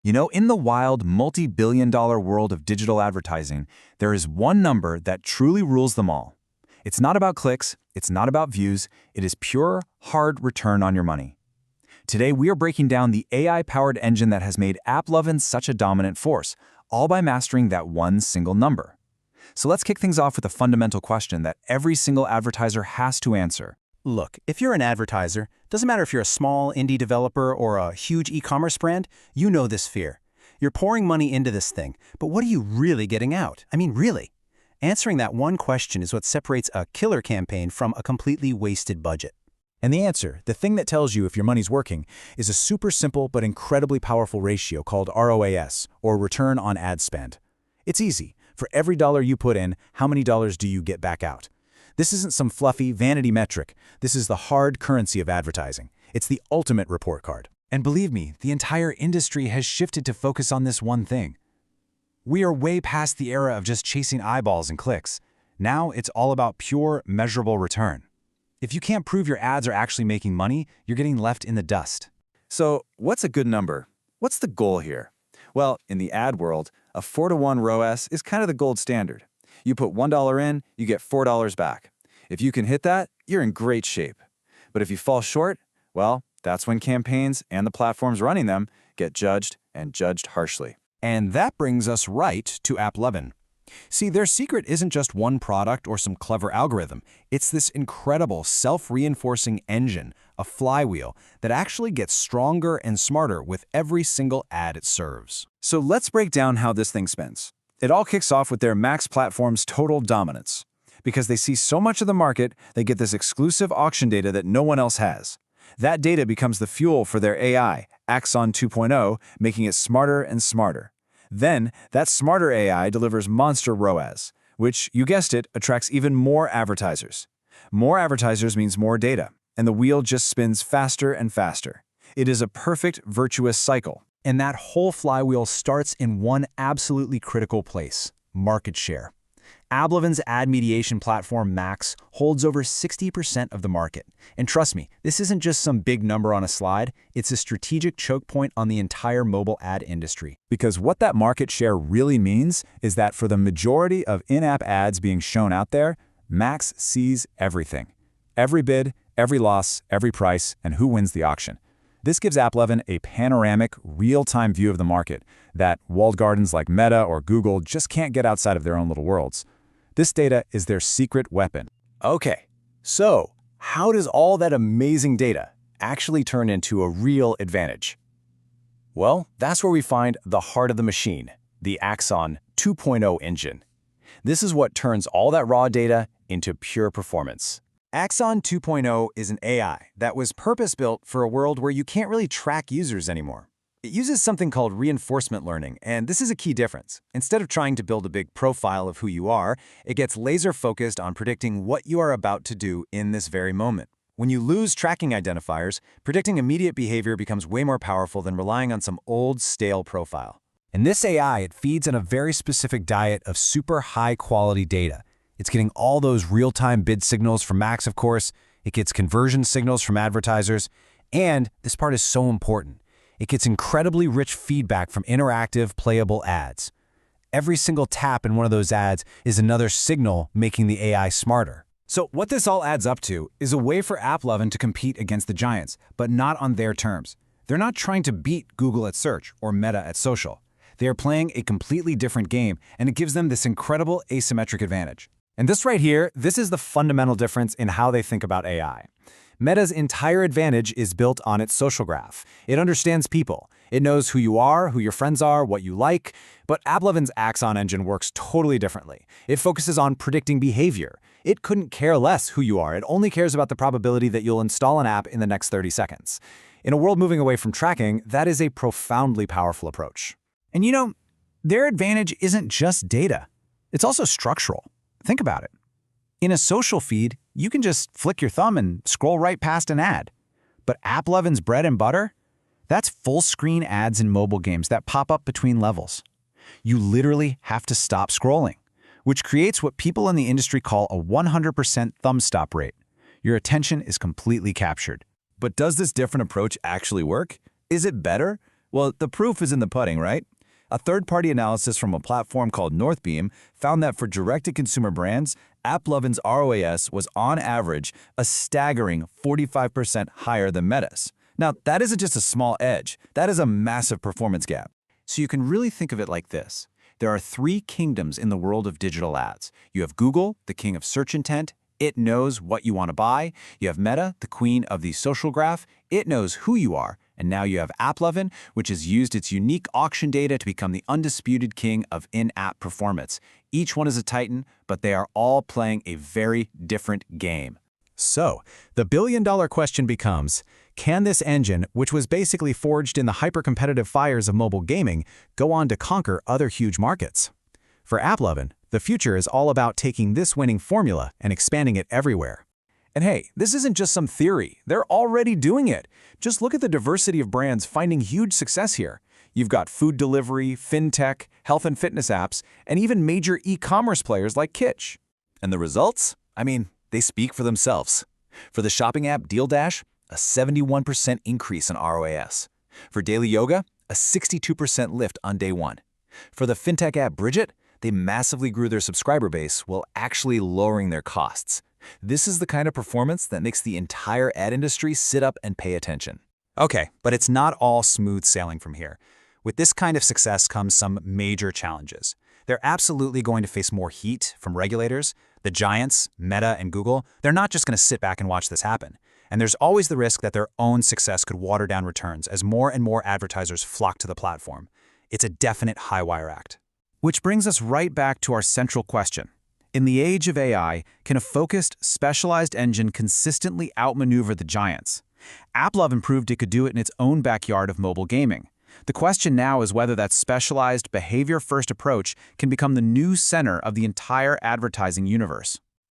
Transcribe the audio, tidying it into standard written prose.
You know, in the wild, multi-billion-dollar world of digital advertising, there is one number that truly rules them all. It's not about clicks, it's not about views, it is pure, hard return on your money. Today, we are breaking down the AI-powered engine that has made AppLovin such a dominant force, all by mastering that one single number. So let's kick things off with a fundamental question that every single advertiser has to answer. Look, if you're an advertiser, doesn't matter if you're a small indie developer or a huge e-commerce brand, you know this fear. You're pouring money into this thing, but what are you really getting out? I mean, really? Answering that one question is what separates a killer campaign from a completely wasted budget. And the answer, the thing that tells you if your money's working, is a super simple but incredibly powerful ratio called ROAS, or return on ad spend. It's easy. For every dollar you put in, how many dollars do you get back out? This isn't some fluffy vanity metric. This is the hard currency of advertising. It's the ultimate report card. And believe me, the entire industry has shifted to focus on this one thing. We are way past the era of just chasing eyeballs and clicks. Now it's all about pure, measurable return. If you can't prove your ads are actually making money, you're getting left in the dust. So, what's a good number? What's the goal here? Well, in the ad world, a 4-to-1 ROAS is kind of the gold standard. You put $1 in, you get $4 back. If you can hit that, you're in great shape. But if you fall short, well, that's when campaigns and the platforms running them get judged and judged harshly. And that brings us right to AppLovin. See, their secret isn't just one product or some clever algorithm. It's this incredible self-reinforcing engine, a flywheel, that actually gets stronger and smarter with every single ad it serves. So let's break down how this thing spins. It all kicks off with their Max platform's total dominance. Because they see so much of the market, they get this exclusive auction data that no one else has. That data becomes the fuel for their AI, AXON 2.0, making it smarter and smarter. Then, that smarter AI delivers monster ROAS, which, you guessed it, attracts even more advertisers. More advertisers means more data, and the wheel just spins faster and faster. It is a perfect virtuous cycle. And that whole flywheel starts in one absolutely critical place: market share. AppLovin's ad mediation platform, Max, holds over 60% of the market. And trust me, this isn't just some big number on a slide, it's a strategic choke point on the entire mobile ad industry. Because what that market share really means is that for the majority of in-app ads being shown out there, Max sees everything. Every bid, every loss, every price, and who wins the auction. This gives AppLovin a panoramic, real-time view of the market that walled gardens like Meta or Google just can't get outside of their own little worlds. This data is their secret weapon. Okay, so how does all that amazing data actually turn into a real advantage? Well, that's where we find the heart of the machine, the AXON 2.0 engine. This is what turns all that raw data into pure performance. AXON 2.0 is an AI that was purpose-built for a world where you can't really track users anymore. It uses something called reinforcement learning, and this is a key difference. Instead of trying to build a big profile of who you are, it gets laser-focused on predicting what you are about to do in this very moment. When you lose tracking identifiers, predicting immediate behavior becomes way more powerful than relying on some old, stale profile. And this AI, it feeds on a very specific diet of super high-quality data. It's getting all those real-time bid signals from Max, of course. It gets conversion signals from advertisers. And this part is so important. It gets incredibly rich feedback from interactive, playable ads. Every single tap in one of those ads is another signal making the AI smarter. So what this all adds up to is a way for AppLovin to compete against the giants, but not on their terms. They're not trying to beat Google at search or Meta at social. They are playing a completely different game, and it gives them this incredible asymmetric advantage. And this right here, this is the fundamental difference in how they think about AI. Meta's entire advantage is built on its social graph. It understands people. It knows who you are, who your friends are, what you like. But AppLovin's AXON engine works totally differently. It focuses on predicting behavior. It couldn't care less who you are. It only cares about the probability that you'll install an app in the next 30 seconds. In a world moving away from tracking, that is a profoundly powerful approach. And you know, their advantage isn't just data. It's also structural. Think about it. In a social feed, you can just flick your thumb and scroll right past an ad. But AppLovin's bread and butter? That's full-screen ads in mobile games that pop up between levels. You literally have to stop scrolling, which creates what people in the industry call a 100% thumb stop rate. Your attention is completely captured. But does this different approach actually work? Is it better? Well, the proof is in the pudding, right? A third-party analysis from a platform called Northbeam found that for direct-to-consumer brands, AppLovin's ROAS was on average a staggering 45% higher than Meta's. Now, that isn't just a small edge, that is a massive performance gap. So you can really think of it like this. There are three kingdoms in the world of digital ads. You have Google, the king of search intent. It knows what you want to buy. You have Meta, the queen of the social graph. It knows who you are. And now you have AppLovin, which has used its unique auction data to become the undisputed king of in-app performance. Each one is a titan, but they are all playing a very different game. So, the billion-dollar question becomes, can this engine, which was basically forged in the hyper-competitive fires of mobile gaming, go on to conquer other huge markets? For AppLovin, the future is all about taking this winning formula and expanding it everywhere. And hey, this isn't just some theory. They're already doing it. Just look at the diversity of brands finding huge success here. You've got food delivery, fintech, health and fitness apps, and even major e-commerce players like Kitsch. And the results? I mean, they speak for themselves. For the shopping app Deal Dash, a 71% increase in ROAS. For daily yoga, a 62% lift on day one. For the fintech app Bridget, they massively grew their subscriber base while actually lowering their costs. This is the kind of performance that makes the entire ad industry sit up and pay attention. Okay, but it's not all smooth sailing from here. With this kind of success comes some major challenges. They're absolutely going to face more heat from regulators. The giants, Meta and Google, they're not just going to sit back and watch this happen. And there's always the risk that their own success could water down returns as more and more advertisers flock to the platform. It's a definite high-wire act. Which brings us right back to our central question. In the age of AI, can a focused, specialized engine consistently outmaneuver the giants? AppLovin proved it could do it in its own backyard of mobile gaming. The question now is whether that specialized, behavior-first approach can become the new center of the entire advertising universe.